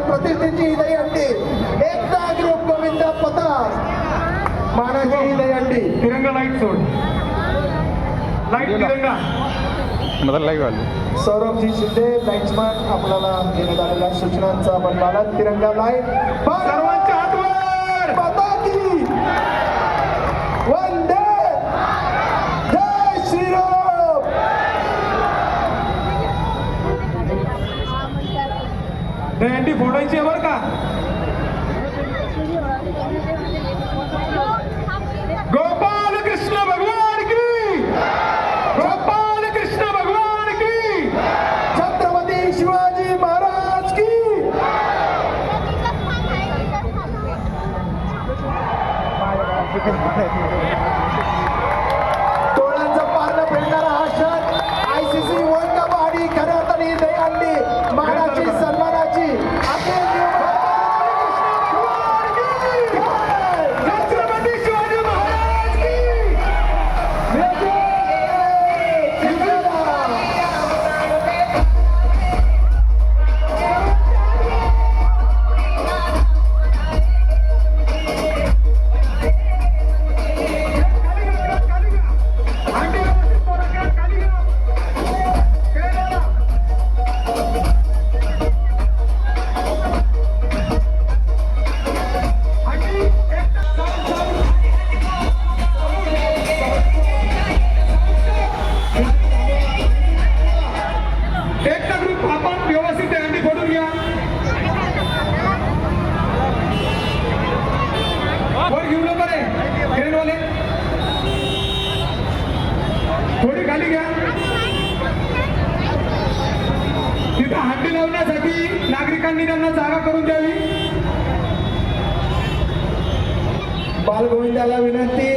प्रतिष्ठेची ही दहीहंडी एकता ग्रुप गोविंद पतास मानाची ही दहीहंडी. तिरंगा लाईट सोड, लाईट तिरंगा. सौरभजी शिंदे लाईट्समॅन आपल्याला देण्यात आलेल्या सूचनांचा आपण पालन. तिरंगा लाईट सर्वांच्या हातवर पताकी वंदे जय श्रीराम. दहीहंडी फोडायची आहे बरं का. गोपाल कृष्ण भगवान की, गोपाल कृष्ण भगवान की. छत्रपती शिवाजी महाराज की. तोळ्यांचं पारणं फेडणारा हा क्षण ICC वर्ल्ड कप आणि करण्यात आली दहीहंडी मानाची सन्मानाची छत्रपती शिवाजी महाराज की. एकटा ग्रुप आपण व्यवस्थित दहीहंडी फोडून घ्या. वर घेऊ नका रे क्रेनवाले, थोडी खाली घ्या. तिथं हंडी लावण्यासाठी नागरिकांनी त्यांना जागा करून द्यावी. बालगोविंदाला विनंती